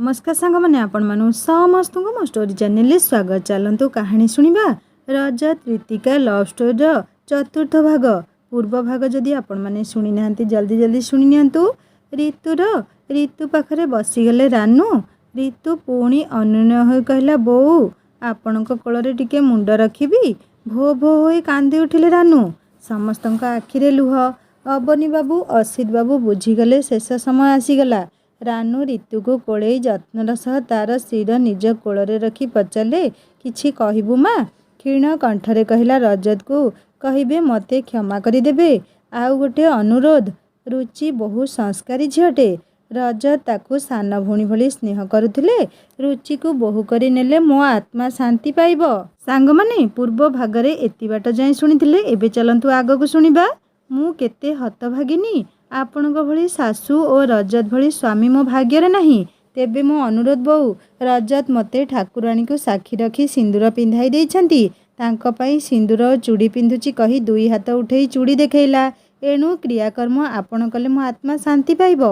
नमस्कार सांग मैंने आपण मानु समस्त को मो स्टोरी चैनल स्वागत। चलतु कहानी शुणा रजत रीतिका लव स्टोरी चतुर्थ भाग। पूर्व भाग जदि आपण मैंने शुणी ना जल्दी जल्दी शुणी नियंतु। ऋतु पाखरे बसीगले रानू। ऋतु पुणी अनुनय हो कहला बोऊ आपण कोଳରେ टिके मुंड रखिबी। भो भो हो कांदी उठिले रानू। समस्त आखिरे लुह। अबनी बाबू असित बाबू बुझीगले शेष समय आसीगला। रानू ऋतु को कोड़े जत्नर सह तार शिर निज कोଳରେ रखी पचारे किछि कहबू माँ। क्षीण कंठरे कहला रजत को कहिबे मते क्षमा करदेबे। आउ गोटे अनुरोध। रुचि बहु संस्कारी झीटे। रजत ताकू सान भौणी भली स्नेह करुथिले। रुचि को बोहू करी नेले मो आत्मा शांति पाइब। सांग माने पूर्व भागरे एति बाट जाय शुणिथिले। एबे चलंतु आगो को शुणिबा। मु केते हतभागिनी। आपणक भली सासू और रजत भली स्वामी मो भाग्ୟରେ नाही। तेबे मो अनुरोध बोऊ रजत मते ठाकुराणी को साक्षी रखी सिंदूर पिंधाई देइछंती। तांको पई सिंदूर और चूड़ी पिंधुची कही दुई हाथ उठेई चूड़ी देखेला। एणु क्रियाकर्म आपण कले मो आत्मा शांति पाइब।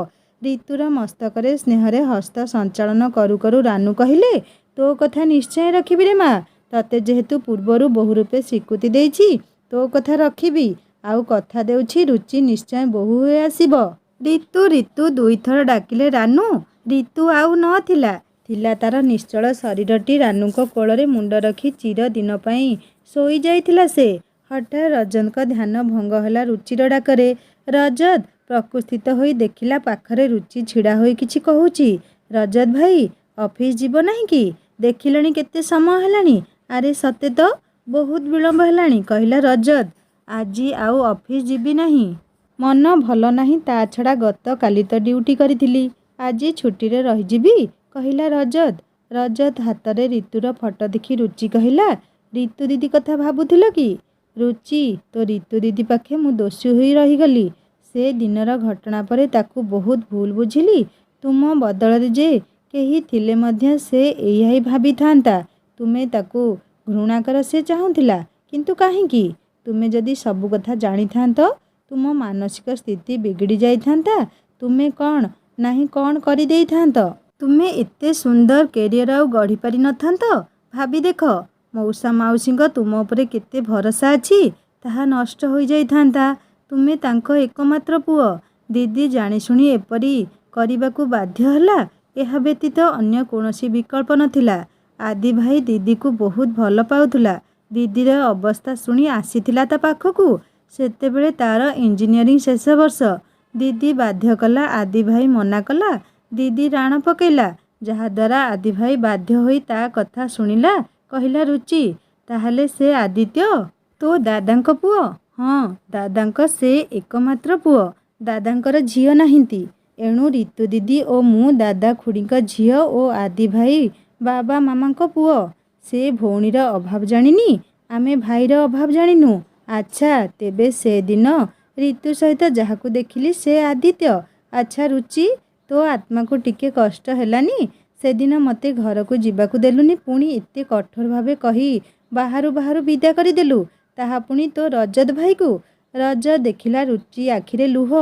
ऋतुर मस्तकरे स्नेहरे हस्त संचालन करू करू रानू कहिले तो कथा निश्चय रखिबी रे माँ। तते जेहेतु पूर्वरु बहु रूपे स्वीकृति देइछि तो कथा रखिबी। आउ कथा देउछि रुचि निश्चय बहु होय आसीब। ऋतु दुई थर डाकिले रानू। ऋतु आउ न थिला तार निश्चल शरीरटी रानूको कोଳରେ मुंड रखी चिर दिन पई सोई जाइथिला से। हठात रजत ध्यान भंग होला रुचिर डाकरे। रजत प्रकुस्थित होई देखिला पाखरे रुचि छिड़ा होई किछि कहूची। रजत भाई ऑफिस जीव नहीं कि देखिलणी केते समय हेलानी। अरे सते तो बहुत विलंब हेलानी कहला रजत। आजी आउ ऑफिस जीवी नहीं। मन भल नहीं ता छड़ा गत काली तो ड्यूटी करी। आजी छुट्टी रे रही जीवी कहला रजत। रजत हाथ रे ऋतुर फोटो देखी रुचि कहला ऋतु दीदी कथा भाबुथिल कि? रुचि तो ऋतु दीदी पाखे मु दोषी होई रही गली। से दिनर घटना परे ताकू बहुत भूल बुझिली। तुम बदल जे केही थिले मध्य से एही भाबी थांता। तुमे ताकू घृणा कर से चाहुथिला किंतु काहेकि? तुमे जदि सबु कथा जानी थांतो तुम मानसिक स्थिति बिगड़ी जाई थांता। तुमे कौन नहीं कौन करी देई थांतो। तुमे एते सुंदर कैरियर आउ गढ़ी पारि न थांतो। भाबी देख मौसा माउसी तुम उपरे केते भरोसा अछि। ताहा नष्ट होई जाई थांता। तुमे तांको एकमात्र पुओ। दीदी जानी शुणी एपरी करिबाकू बाध्य हला। एहा व्यतीत अन्य कोनोसी विकल्प नथिला। आदि भाई दीदी को बहुत भल पाउथुला। दीदीर अवस्था शुणी आसीथिला ता पाखकू। सेतेबेले तार इंजीनियरिंग शेष वर्ष। दीदी बाध्य कला। आदि भाई मना कला। दीदी राण पकेला जहाद्वारा आदि भाई बाध्य होई ता कथा शुणिला। कहला रुचि ताहले से आदित्य तो दादांक पुओ? हाँ दादांक से एकमात्र पुओ। दादांकर झियो नाहिंती। एणु ऋतु दीदी ओ मु दादा खुड़ीक झियो ओ आदि भाई बाबा मामांक पुओ। से भौणीर अभाव जानिनी आमे भाईर अभाव जानिनु। अच्छा तेबे से दिन ऋतु सहित जहाकू देखिली से आदित्य। अच्छा रुचि तो आत्मा को टिके कष्ट हेलानी? से दिन मते घर को जीवाकू देलुनी पुणी एते कठोर भावे कही बाहरु बाहरु विदा करी देलु। ताहा पुणी तो रजत भाई को। रजत देखिला रुचि आखिरे लुह।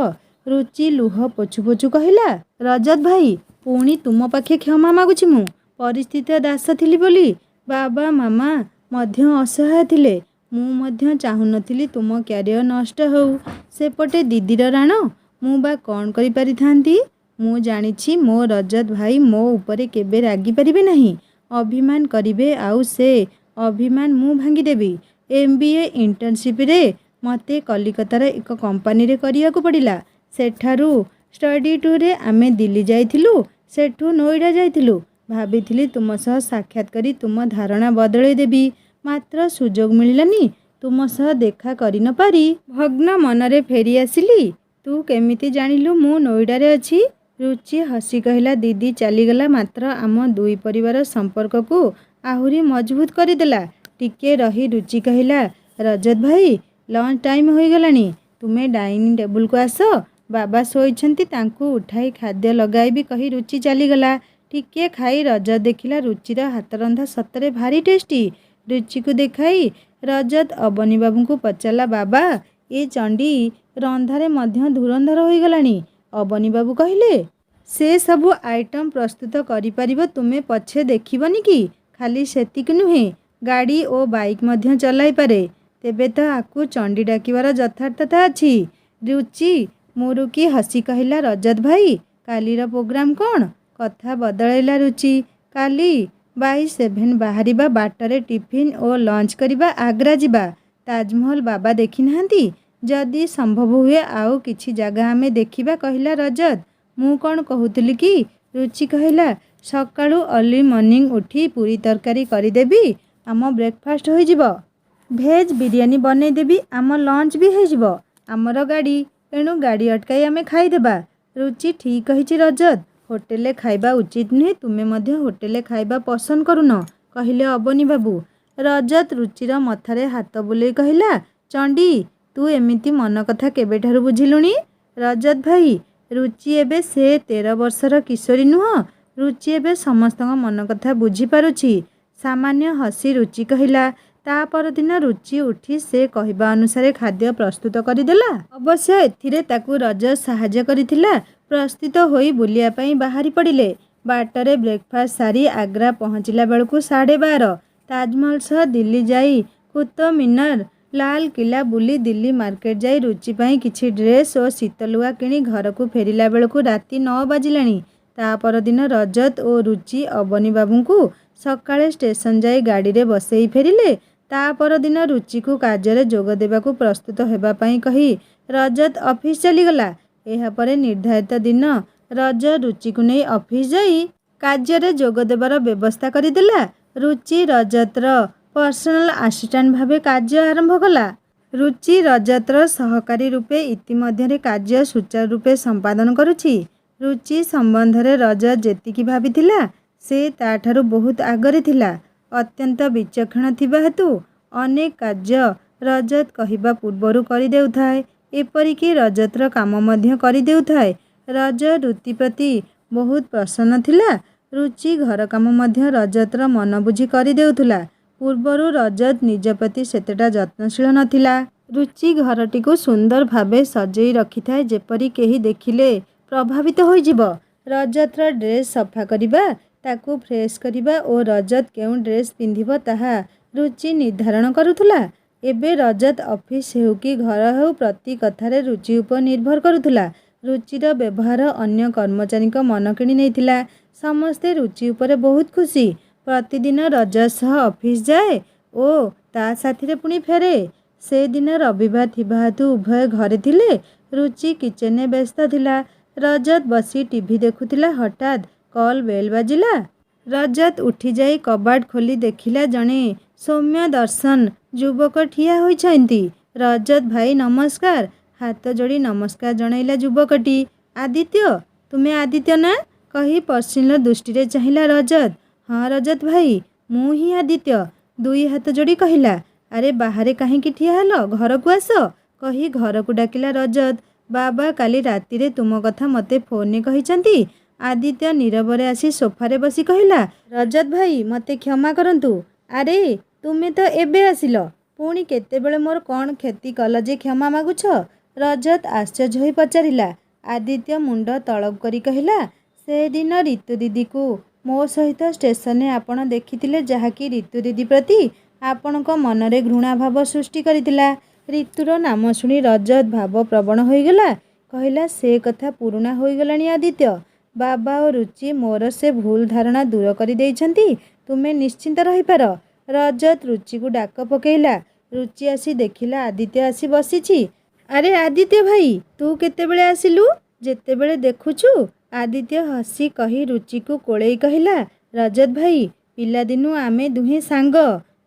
रुचि लुह पोछु पोछु कहला रजत भाई पुणी तुम पाखे क्षमा मागुछि मु। परिस्थिति दास थिली बोली बाबा मामा मध्य असहाय थिले। मु मध्य चाहू नथिली तुम क्यारियर नष्ट हो। सेपटे दीदीर राण मु बा कौन करि पारि थांती। मु जानिछि मो रजत भाई मो उपरे केबे रागी परिबे नहीं। अभिमान करिबे आउ से अभिमान मु भांगी देबी। MBA इंटर्नशिप रे मते कलिकतार एक कंपनी रे करियाकू पड़िला। सेठारू स्टडी टूर रे आमे दिल्ली जाइथिलु। सेठू नोएडा जाइथिलु। भाबिथिली तुम सह साक्षात करी तुम धारणा बदलै देबी। मात्र सुजोग मिलिलानी। तुम सह देखा करि न पारी भग्न मनरे फेरी आसिली। तू केमिति जानिलु मु नोएडा रे अछि? रुचि हसी कहला दीदी चलीगला मात्र आम दुई परिवार संपर्क को आहुरी मजबूत करदेला। टिके रही रुचि कहला रजत भाई लंच टाइम हो गलानी। तुमे डाइनिंग टेबुल को आस। बाबा शोइछंती तांकू उठाई खाद्य लगाइबी कही रुचि चलीगला। टिके खाई रजत देखिला रुचिर हाथ रंधा सतरे भारी टेस्टी। रुचि को देखाई रजत अबनी बाबू को पचारा बाबा ए चंडी रंधारे मध्य धुरंधर हो गलानी। अबनी बाबू कहले से सबु आइटम प्रस्तुत करिपारिब तुमे पछे देखिबनी कि खाली सेतिक नुहे गाड़ी ओ बाइक मध्य चलाई पारे तेबे तो आकु चंडी डाकिबार यथार्थता अछि। रुचि मुरुकी हसी कहिला रजत भाई कालीर प्रोग्राम कौन कथा बदलैला रुचि काली 22/7 बाहरिबा बाटरे टिफिन ओ लंच करिबा आग्रा जिबा ताजमहल बाबा देखि नाहांती जदि संभव हुए आउ किछि जगह आमे देखिबा कहिला रजत। मु कौन कहूतली कि रुचि कहिला सकाळु अर्ली मॉर्निंग उठी पूरी तरकारी करिदेबी आम ब्रेकफास्ट हो जिवो भेज बिरियानी बनै देबी आम लंच भी हो जिवो आमर गाड़ी एणु गाड़ी अटकाई आमे खाईदेबा। रुचि ठीक कहिछि रजत होटेल खाइबा उचित नुहे तुमे मध्य होटेल खाइबा पसंद करुन कहिले अबनी बाबू। रजत रुचिर मथारे हाथ बुले कहिला चंडी तू एमिति मन कथा केबेठारु बुझिलुनी। रजत भाई रुचि एबे से 13 वर्षर किशोरी नुह रुचि एबे समस्त मन कथा बुझी पारुछि। सामान्य हसी रुचि कहिला ता परदिन रुचि उठी से कहिबा अनुसार खाद्य प्रस्तुत करिदेला। अवश्य एथिरे ताकू रजत साहाଯ୍ୟ करिथिला। प्रस्तुत होई बुलिया पई बाहरी पड़िले बाटरे ब्रेकफास्ट सारी आग्रा पहुँचला बेलकू 12:30 ताजमहल सह दिल्ली जाई कुतुब मीनार लाल किला बुली दिल्ली मार्केट जाई रुचि पई किछि ड्रेस और शीतलुआ किणी घर को फेरिला बेलकू राति 9 बाजिलाणी। ता परदिन रजत और रुचि अबनी बाबू को सकाळे स्टेशन जाई गाड़ी रे बसेई फेरिले। ता परदिन रुचि को कार्य जोग देबाकू प्रस्तुत हेबा पई कही रजत ऑफिस चलीगला। एहा परे निर्धारित दिन रजत रुचि को नहीं ऑफिस जाई कार्य जोग देबार व्यवस्था करिदेला। रुचि रजतर पर्सनल असिस्टेंट भावे कार्य आरंभ कला। रुचि रजतर सहकारी रूपे इतिमध्य कार्य सुचारू रूपे संपादन करुछि। रुचि संबंध रे रजत जेतिकी भाबिथिला से ताठारु बहुत आगरे थिला। अत्यंत विचक्षण थिबा हेतु अनेक कार्य रजत कहिबा पूर्वरु करि देउथाय एपरिकी रजतर काम मध्य करि देउथाय। रजत रुचि प्रति बहुत प्रसन्न थिला। रुचि घर काम मध्य रजतर मन बुझी करि देउथुला। पूर्वरु रजत निज प्रति सेतेटा यत्नशील नथिला। रुचि घरटी को सुंदर भावे सजेई रखि थाए जेपरि केही देखिले प्रभावित होई जिवो। रजतर ड्रेस सफा करिबा ताकू फ्रेश करिबा और रजत केउ ड्रेस पिंधिबो ताहा रुचि निर्धारण करुथुला। एबे रजत ऑफिस हेउ कि घर हेउ प्रति कथारे रुचि उपर निर्भर करुथुला। रुचिर व्यवहार अन्य कर्मचारी को मन किणी नेइथिला। समस्ते रुचि उपरे बहुत खुशी। प्रतिदिन रजत सह ऑफिस जाए ओ ता साथीरे पुणी फेरे। से दिन रविवार थिबा हेतु उभय घरे थिले। रुचि किचेन व्यस्त थिला। रजत बसी टीवी देखुथिला। हठात कॉल बेल बाजिला। रजत उठी जाई कबाट खोली देखिला जणे सौम्य दर्शन युवक ठिया होइछन्ती। रजत भाई नमस्कार हाथ जोड़ी नमस्कार जणाइला युवकटी। आदित्य तुमे आदित्य ना कही पर्शिल दृष्टि रे चाहिला रजत। हाँ रजत भाई मु ही आदित्य दुई हाथ जोड़ी कहिला। अरे बाहरे कहीं ठिया हेलो घर को आस कही घर को डाकिला रजत। बाबा काली राति रे तुम कथा मते फोन ने कहिसंती। आदित्य नीरवरे आसी सोफारे बसी कहिला रजत भाई मते क्षमा करंतु। अरे तुमे तो एबे आसिल पुणी केतेबेले मोर कौन क्षति कल जे क्षमा मागुछ। रजत आश्चर्य होई पचारिला। आदित्य मुंड तलब करी कहिला से दिन ऋतु दीदी को मो सहित स्टेशन आपण देखिथिले जहाँकि ऋतु दीदी प्रति आपण को मनरे घृणा भाव सृष्टि करितिला। ऋतुर नाम शुणी रजत भाव प्रवण होईगला। कहिला से कथा पुराणा होईगलानी आदित्य। बाबा और रुचि मोर से भूल धारणा दूर करि देइछंती। तुमे निश्चिंत रही पार। रजत रुचि को डाक पकेइला। रुचि आसी देखिला आदित्य आसी बसीछि। अरे आदित्य भाई तू केतेबेले आसिलु जेतेबेले देखुछु। आदित्य हसी कही रुचि को कोळेई कहिला रजत भाई पिलादिनु आमे दुहे सांग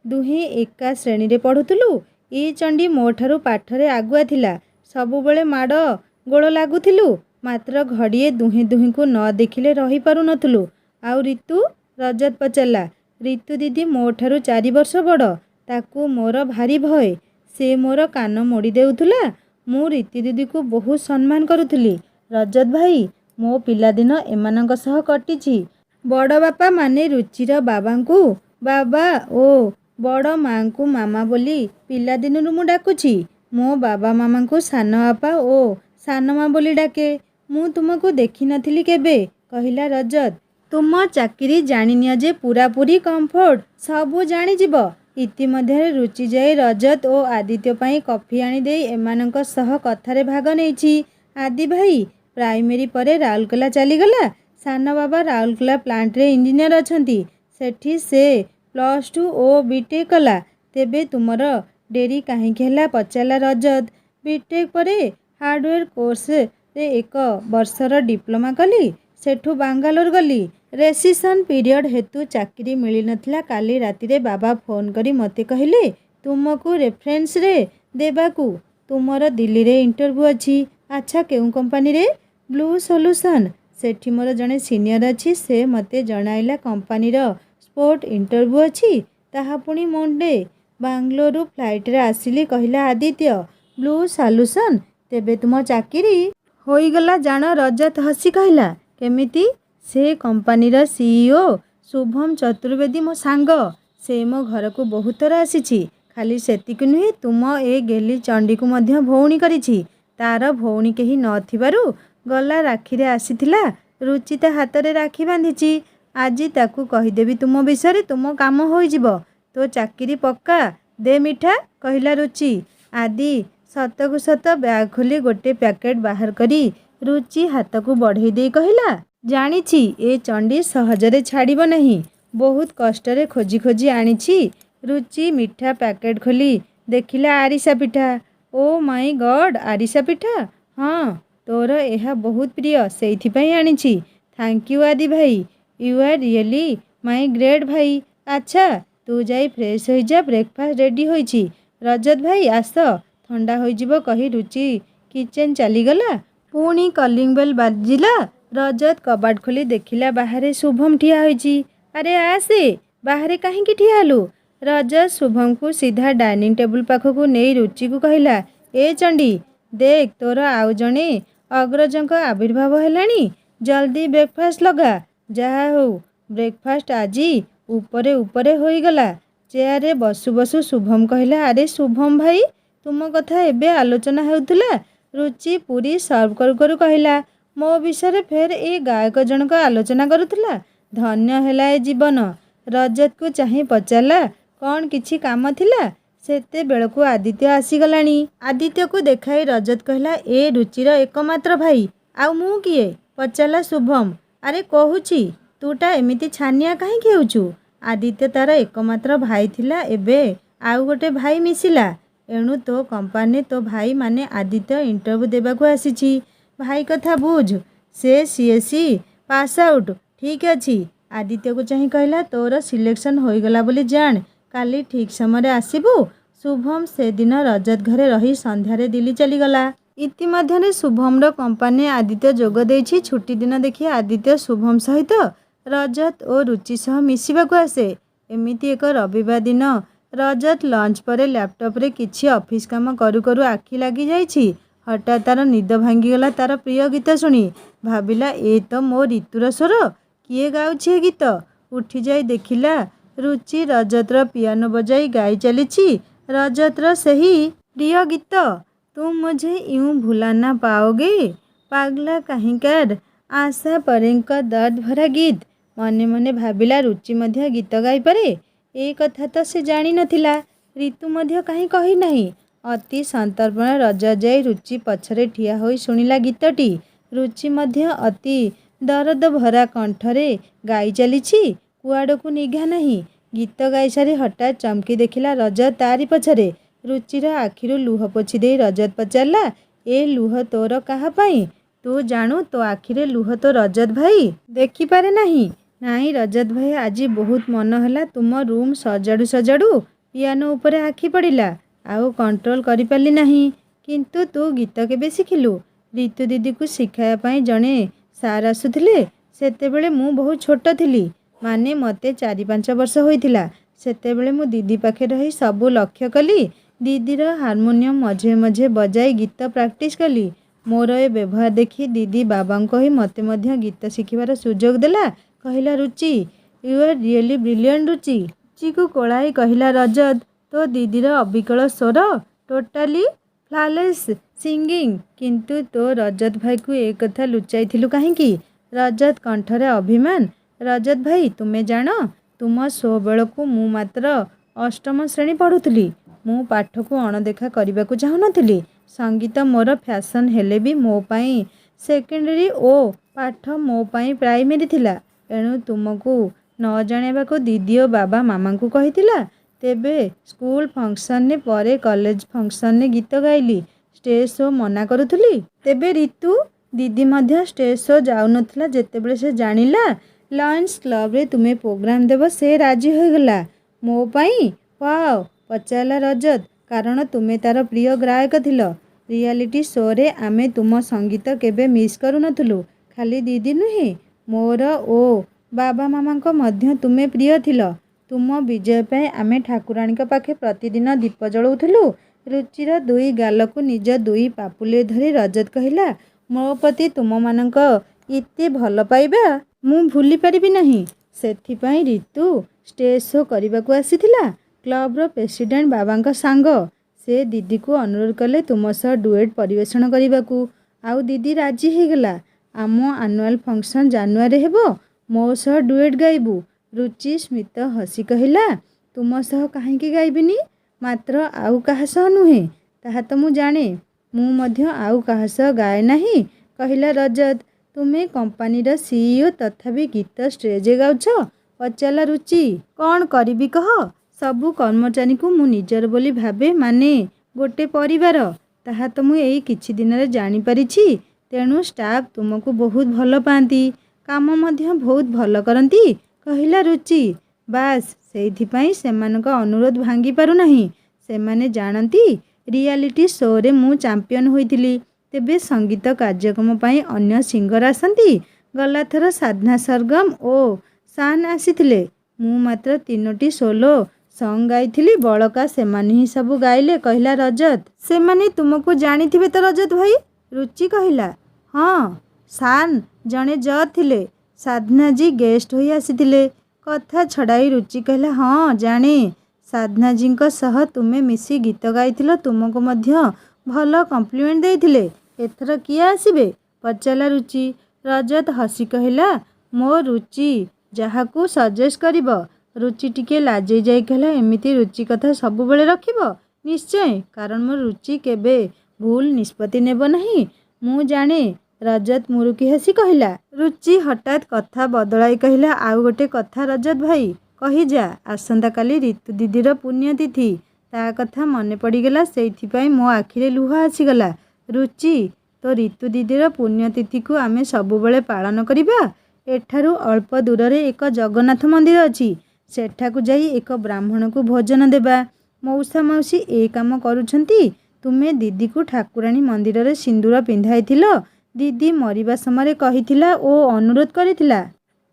दुहे एका श्रेणी रे पढुथुलु। ई चंडी मोठारु पाठरे आगुआ थिला। सबुबेले माड़ गोड़ लागुथिलु मात्र घड़िए दुहे दुहे को न देखिले रही पारु नथुलु। आउ ऋतु रजत पचारला। ऋतु दीदी मोठारु 4 वर्ष बड़ ताकू मोर भारी भय। से मोर कान मोड़ी देउथुला। मु ऋतु दीदी को बहुत सम्मान करुथुली। रजत भाई मो पिलादिन एमानंक सह कटिछि। बड़ बापा माने रुचिर बाबांकु बाबा ओ बड़ माँ को मामा बोली पिलादिन मु डाकुछि। मो बाबा मामा को सान बापा ओ सान माँ बोली डाके। ମୁଁ ତୁମକୁ ଦେଖିନଥିଲି କେବେ କହିଲା ରଜତ। ତୁମ ଚାକିରି ଜାଣିନିଅ ଯେ ପୁରାପୁରି କମ୍ଫର୍ଟ, ସବୁ ଜାଣିଯିବ। ଇତିମଧ୍ୟରେ ରୁଚି ଯାଇ ରଜତ ଓ ଆଦିତ୍ୟ ପାଇଁ କଫି ଆଣିଦେଇ ଏମାନଙ୍କ ସହ କଥାରେ ଭାଗ ନେଇଛି। ଆଦି ଭାଇ ପ୍ରାଇମେରୀ ପରେ ରାଉରକେଲା ଚାଲିଗଲା। ସାନ ବାବା ରାଉରକେଲା ପ୍ଲାଣ୍ଟରେ ଇଞ୍ଜିନିୟର ଅଛନ୍ତି। ସେଠି ସେ +2 ଓ ବିଟେକ୍ କଲା। ତେବେ ତୁମର ଡେରି କାହିଁକି ହେଲା ପଚାରିଲା ରଜତ। ବିଟେକ୍ ପରେ ହାର୍ଡ଼ୱେର୍ କୋର୍ସରେ 1 ବର୍ଷର ଡିପ୍ଲୋମା କଲି। ସେଠୁ ବାଙ୍ଗାଲୋର ଗଲି। ରେସିସନ୍ ପିରିୟଡ଼ ହେତୁ ଚାକିରି ମିଳିନଥିଲା। କାଲି ରାତିରେ ବାବା ଫୋନ୍ କରି ମୋତେ କହିଲେ ତୁମକୁ ରେଫରେନ୍ସରେ ଦେବାକୁ। ତୁମର ଦିଲ୍ଲୀରେ ଇଣ୍ଟରଭ୍ୟୁ ଅଛି। ଆଚ୍ଛା, କେଉଁ କମ୍ପାନୀରେ? Blue solution. ସେଠି ମୋର ଜଣେ ସିନିୟର ଅଛି। ସେ ମୋତେ ଜଣାଇଲା କମ୍ପାନୀର ସ୍ପୋର୍ଟ ଇଣ୍ଟରଭ୍ୟୁ ଅଛି। ତାହା ପୁଣି ମଣ୍ଡେ। ବାଙ୍ଗାଲୋରରୁ ଫ୍ଲାଇଟରେ ଆସିଲି କହିଲା ଆଦିତ୍ୟ। Blue solution? ତେବେ ତୁମ ଚାକିରି ହୋଇଗଲା ଜାଣ? ରଜତ ହସି କହିଲା। କେମିତି? ସେ କମ୍ପାନୀର CEO ଶୁଭମ ଚତୁର୍ବେଦୀ ମୋ ସାଙ୍ଗ। ସେ ମୋ ଘରକୁ ବହୁତ ଥର ଆସିଛି। ଖାଲି ସେତିକି ନୁହେଁ, ତୁମ ଏ ଗେଲି ଚଣ୍ଡୀକୁ ମଧ୍ୟ ଭଉଣୀ କରିଛି। ତା'ର ଭଉଣୀ କେହି ନଥିବାରୁ ଗଲା ରାକ୍ଷୀରେ ଆସିଥିଲା। ରୁଚି ତା ହାତରେ ରାକ୍ଷୀ ବାନ୍ଧିଛି। ଆଜି ତାକୁ କହିଦେବି ତୁମ ବିଷୟରେ, ତୁମ କାମ ହୋଇଯିବ। ତୋ ଚାକିରି ପକ୍କା। ଦେ ମିଠା କହିଲା ରୁଚି। ଆଦି ସତକୁ ସତ ବ୍ୟାଗ୍ ଖୋଲି ଗୋଟେ ପ୍ୟାକେଟ୍ ବାହାର କରି ରୁଚି ହାତକୁ ବଢ଼େଇ ଦେଇ କହିଲା, ଜାଣିଛି ଏ ଚଣ୍ଡୀ ସହଜରେ ଛାଡ଼ିବ ନାହିଁ। ବହୁତ କଷ୍ଟରେ ଖୋଜି ଖୋଜି ଆଣିଛି। ରୁଚି ମିଠା ପ୍ୟାକେଟ୍ ଖୋଲି ଦେଖିଲା ଆରିସା ପିଠା। ଓ ମାଇ ଗଡ୍, ଆରିସା ପିଠା? ହଁ, ତୋର ଏହା ବହୁତ ପ୍ରିୟ, ସେଇଥିପାଇଁ ଆଣିଛି। ଥ୍ୟାଙ୍କ ୟୁ ଆଦି ଭାଇ, you are really my great ଭାଇ। ଆଚ୍ଛା, ତୁ ଯାଇ ଫ୍ରେଶ୍ ହୋଇଯା, ବ୍ରେକଫାଷ୍ଟ ରେଡ଼ି ହୋଇଛି। ରଜତ ଭାଇ ଆସ, ଥଣ୍ଡା ହୋଇଯିବ କହି ରୁଚି କିଚେନ୍ ଚାଲିଗଲା। ପୁଣି କଲିଂ ବେଲ୍ ବାଜିଲା। ରଜତ କବାଟ ଖୋଲି ଦେଖିଲା ବାହାରେ ଶୁଭମ ଠିଆ ହୋଇଛି। ଆରେ ଆସେ, ବାହାରେ କାହିଁକି ଠିଆ ହେଲୁ? ରଜତ ଶୁଭମକୁ ସିଧା ଡାଇନିଂ ଟେବୁଲ ପାଖକୁ ନେଇ ରୁଚିକୁ କହିଲା, ଏ ଚଣ୍ଡୀ, ଦେଖ ତୋର ଆଉ ଜଣେ ଅଗ୍ରଜଙ୍କ ଆବିର୍ଭାବ ହେଲାଣି। ଜଲ୍ଦି ବ୍ରେକଫାଷ୍ଟ ଲଗା। ଯାହା ହେଉ ବ୍ରେକଫାଷ୍ଟ ଆଜି ଉପରେ ଉପରେ ହୋଇଗଲା। ଚେୟାରରେ ବସୁ ବସୁ ଶୁଭମ କହିଲା, ଆରେ ଶୁଭମ ଭାଇ, ତୁମ କଥା ଏବେ ଆଲୋଚନା ହେଉଥିଲା। ରୁଚି ପୁରୀ ସର୍ଭ କରୁ କରୁ କହିଲା, ମୋ ବିଷୟରେ ଫେର ଏ ଗାୟକ ଜଣକ ଆଲୋଚନା କରୁଥିଲା। ଧନ୍ୟ ହେଲା ଏ ଜୀବନ। ରଜତକୁ ଚାହିଁ ପଚାରିଲା, କ'ଣ କିଛି କାମ ଥିଲା? ସେତେବେଳକୁ ଆଦିତ୍ୟ ଆସିଗଲାଣି। ଆଦିତ୍ୟକୁ ଦେଖାଇ ରଜତ କହିଲା, ଏ ରୁଚିର ଏକମାତ୍ର ଭାଇ। ଆଉ ମୁଁ କିଏ? ପଚାରିଲା ଶୁଭମ। ଆରେ କହୁଛି, ତୁଟା ଏମିତି ଛାନିଆ କାହିଁକି ହେଉଛୁ? ଆଦିତ୍ୟ ତା'ର ଏକମାତ୍ର ଭାଇ ଥିଲା, ଏବେ ଆଉ ଗୋଟେ ଭାଇ ମିଶିଲା। ଏଣୁ ତୋ କମ୍ପାନୀରେ ତୋ ଭାଇ ମାନେ ଆଦିତ୍ୟ ଇଣ୍ଟରଭ୍ୟୁ ଦେବାକୁ ଆସିଛି। ଭାଇ କଥା ବୁଝ। ସେ CSE ପାସ୍ ଆଉଟ୍। ଠିକ୍ ଅଛି। ଆଦିତ୍ୟକୁ ଚାହିଁ କହିଲା, ତୋର ସିଲେକ୍ସନ୍ ହୋଇଗଲା ବୋଲି ଜାଣ। କାଲି ଠିକ୍ ସମୟରେ ଆସିବୁ। ଶୁଭମ ସେଦିନ ରଜତ ଘରେ ରହି ସନ୍ଧ୍ୟାରେ ଦିଲ୍ଲୀ ଚାଲିଗଲା। ଇତିମଧ୍ୟରେ ଶୁଭମର କମ୍ପାନୀରେ ଆଦିତ୍ୟ ଯୋଗ ଦେଇଛି। ଛୁଟି ଦିନ ଦେଖି ଆଦିତ୍ୟ ଶୁଭମ ସହିତ ରଜତ ଓ ରୁଚି ସହ ମିଶିବାକୁ ଆସେ। ଏମିତି ଏକ ରବିବାର ଦିନ ରଜତ ଲଞ୍ଚ ପରେ ଲ୍ୟାପଟପ୍ରେ କିଛି ଅଫିସ୍ କାମ କରୁ କରୁ ଆଖି ଲାଗିଯାଇଛି। ହଠାତ୍ ତା'ର ନିଦ ଭାଙ୍ଗିଗଲା ତା'ର ପ୍ରିୟ ଗୀତ ଶୁଣି। ଭାବିଲା, ଏ ତ ମୋ ରିତୁର ସ୍ୱର। କିଏ ଗାଉଛି ଏ ଗୀତ? ଉଠିଯାଇ ଦେଖିଲା ରୁଚି ରଜତର ପିଆନୋ ବଜାଇ ଗାଇ ଚାଲିଛି ରଜତର ସେହି ପ୍ରିୟ ଗୀତ, ତୁମ ମୁଝେ ୟୁଁ ଭୁଲା ନା ପାଓଗେ, ପାଗଲା କାହିଁକାର, ଆଶା ପରେଙ୍କ ଦର୍ଦ ଭରା ଗୀତ। ମନେ ମନେ ଭାବିଲା, ରୁଚି ମଧ୍ୟ ଗୀତ ଗାଇପାରେ। ଏ କଥା ତ ସେ ଜାଣିନଥିଲା। ରିତୁ ମଧ୍ୟ କାହିଁ କହିନାହିଁ। ଅତି ସନ୍ତର୍ପଣ ରଜତ ଯାଇ ରୁଚି ପଛରେ ଠିଆ ହୋଇ ଶୁଣିଲା ଗୀତଟି। ରୁଚି ମଧ୍ୟ ଅତି ଦରଦ ଭରା କଣ୍ଠରେ ଗାଇ ଚାଲିଛି। କୁଆଡ଼କୁ ନିଘା ନାହିଁ। ଗୀତ ଗାଇସାରି ହଠାତ୍ ଚମକି ଦେଖିଲା ରଜତ ତାରି ପଛରେ। ରୁଚିର ଆଖିରୁ ଲୁହ ପୋଛି ଦେଇ ରଜତ ପଚାରିଲା, ଏ ଲୁହ ତୋର କାହା ପାଇଁ? ତୁ ଜାଣୁ ତୋ ଆଖିରେ ଲୁହ ତ ରଜତ ଭାଇ ଦେଖିପାରେ ନାହିଁ। ନାଇଁ ରଜତ ଭାଇ, ଆଜି ବହୁତ ମନ ହେଲା ତୁମ ରୁମ୍ ସଜାଡ଼ୁ ସଜାଡ଼ୁ ପିଆନୋ ଉପରେ ଆଖି ପଡ଼ିଲା। ଆଉ କଣ୍ଟ୍ରୋଲ କରିପାରିଲି ନାହିଁ। କିନ୍ତୁ ତୁ ଗୀତ କେବେ ଶିଖିଲୁ? ରିତୁ ଦିଦିକୁ ଶିଖାଇବା ପାଇଁ ଜଣେ ସାର୍ ଆସୁଥିଲେ। ସେତେବେଳେ ମୁଁ ବହୁତ ଛୋଟ ଥିଲି। ମାନେ ମୋତେ 4-5 ବର୍ଷ ହୋଇଥିଲା। ସେତେବେଳେ ମୁଁ ଦିଦି ପାଖରେ ରହି ସବୁ ଲକ୍ଷ୍ୟ କଲି। ଦିଦିର ହାରମୋନିୟମ ମଝିରେ ମଝିରେ ବଜାଇ ଗୀତ ପ୍ରାକ୍ଟିସ୍ କଲି। ମୋର ଏ ବ୍ୟବହାର ଦେଖି ଦିଦି ବାବାଙ୍କୁ କହି ମୋତେ ମଧ୍ୟ ଗୀତ ଶିଖିବାର ସୁଯୋଗ ଦେଲା କହିଲା ରୁଚି। ୟୁ ଆର୍ ରିଏଲି ବ୍ରିଲିୟଣ୍ଟ ରୁଚି। ରୁଚିକୁ କୋଳାଇ କହିଲା ରଜତ, ତୋ ଦିଦିର ଅବିକଳ ସ୍ୱର ଟୋଟାଲି फ्लॉलेस सिंगिंग। किंतु तो रजत भाई को एक कथा लुचाई कहीं? रजत कंठरे अभिमान। रजत भाई तुम्हें जान तुम शो बेल को मु मात्र अष्टम श्रेणी पढ़ुली। मु पाठ को अणदेखा करने को चाहू नी। संगीत मोर फैशन हेले भी मो पाई सेकेंडरी ओ पाठ मो पाई प्राइमेरी थिला। एणु तुमको न जाने को दीदी और बाबा मामा को कही तेबे स्कूल फंक्शन ने परे कॉलेज फंक्शन ने गीत गाइली स्टेज शो मना करुथुली। तेबे ऋतु दीदी मध्य स्टेज शो जाऊ नथिला। जेतेबेले से जानिला लॉयंस क्लब रे तुम्हें प्रोग्राम देव से राजी हो गला मो पाई। वाओ पचाला रजत कारण तुम्हें तार प्रिय गायक थिल। रियलिटी शो रे आमे तुम संगीत केबे मिस करू नथुलु। खाली दीदी नुहे मोर ओ बाबा मामा को मध्य तुम्हें प्रिय थिल। तुम विजय पाए आमे ठाकुराणी पाखे प्रतिदिन दीप जलाउथुलु। रुचिर दुई गाल को निज दुई पापुले धरी रजत कहिला मो प्रति तुम मानक इते भल पाइबा मु भूली पारिबी नहीं। सेथिपाई ऋतु स्टेज शो करने को आसीथिला। क्लब रो प्रेसिडेंट बाबा का सांग से दीदी को अनुरोध कले तुम सह डुएट परिवेषण करने को। आउ दीदी राजी हो गला। आम आनुआल फंक्शन जानुआरी हेबो मो सह डुएट गाइबू। रुचि स्मित हसी कहिला तुम सह कहीं गाइबिनी मात्र आउ कहा सह नुहे ताहा तो मु जाने मु मध्य आउ कहा सह गाए नहीं कहिला रजत। तुम्हें कंपनी रा सीईओ तथापि गीत स्टेज गाउछ पचाला रुचि। कौन करिबी कह सबु कर्मचारी को मु निजर बोली भाबे माने गोटे परिवार ताहा तो मु एई किछि दिन रे जानि परिछि। तेणु स्टाफ तुमको बहुत भल पाती काम मध्य बहुत भल करती कहिला रुचि। बास सेइथिपाई सेमानक अनुरोध भांगी पारु नहीं। सेमाने जानती रियलिटी शो रे मु चैंपियन होइथिली। तेबे संगीत कार्यक्रम पाई अन्य सिंगर आसंती। गला थर साधना सरगम ओ शान आसीथिले। मु मात्र 3टी सोलो सॉन्ग गाइथिली बड़का सेमाने ही सब गाइले कहिला रजत। सेमाने तुमको जानिथिबे तो रजत भाई? रुचि कहिला हाँ शान जड़े जज थिले साधना जी गेस्ट होई आसीथिले। कथा छड़ाई रुचि कहला हाँ जाने साधना जी सह तुम्हें मिसी गीत गाइथिल तुमको मध्य भल कम्प्लीमेंट देइथिले। एथर किए आसीबे पचाला रुचि। रजत हसी कहला मो रुचि जहाकू सजेस्ट करिब। रुचि टिके लाजै जाई कहला एमिति रुचि कथा सब बेले रखिब निश्चय कारण मो रुचि केबे भूल निष्पत्ति नेब नहीं मु जाने। रजत मुरुकी हसी कहला। रुचि हठात कथा बदलाई कहला आउ गोटे कथा रजत भाई कही जा आसंता काली ऋतु दीदीर पुण्यतिथि ता कथा मने पड़गला से मो आखिरे लुह आसीगला। रुचि तो ऋतु दीदीर पुण्यतिथि को आमे सबुबले पालन करिबा। एठारु अल्प दूर रे एक जगन्नाथ मंदिर अछि सेठाकू जाई एक ब्राह्मण को भोजन देबा। मौसा मौसी ए काम करूछंती। तुमे दीदी को ठाकुराणी मंदिर रे सिंदूर पिंधाइथिल। दीदी मरिबा समय कहिथिला ओ अनुरोध करिथिला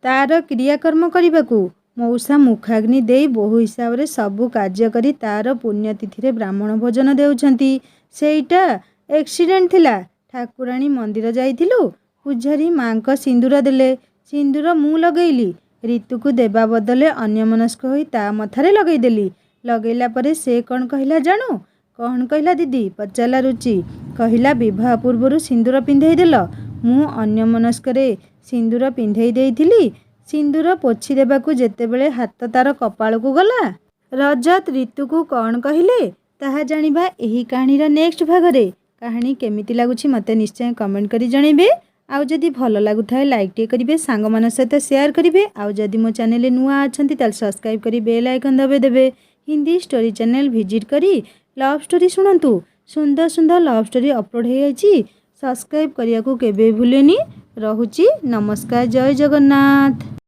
तार क्रियाकर्म करिबाकू। मौसा मुखाग्नि देई बहु हिसाब रे सबु कार्य करी तार पुण्यतिथि रे ब्राह्मण भोजन देउछंती। सेईटा एक्सीडेंट थिला। ठाकुराणी मंदिर जाइथिलु पूजारी मां को सिंदूर देले। सिंदूर मु लगैली ऋतु को देबा बदले अन्यमनस्क होई ता मथारे लगैदेली। लगैला परे से कौन कहला जानो? कौन कहला दीदी पचाला रुचि। कहला विवाह पूर्व सिंदूर पिंधई देल मु अन्यमनस्करे सिंदूर पिंधई देइथिली। सिंदूर पोछि देबाकू जेतेबेले हाथ तार कपाल को गला। रजत ऋतु को कौन कहले ताहा जानिबा एही कहानीर नेक्स्ट भाग रे। कहानी केमिति लागुछि मते निश्चय कमेंट करी जणैबे। आउ जदि भल लागुथाय लाइक टे करिवे सांग मान सहित शेयर करिवे। आउ जदि मो चैनल नुआ अछंती ताल सब्सक्राइब करी बेल आइकन दबे देबे। हिंदी स्टोरी चैनल विजिट करी लव स्टोरी शुणंतु। सुंदर सुंदर लव स्टोरी अपलोड हो जाइछि। सब्सक्राइब करिया को केबे भूलेनी। रहुछि नमस्कार जय जगन्नाथ।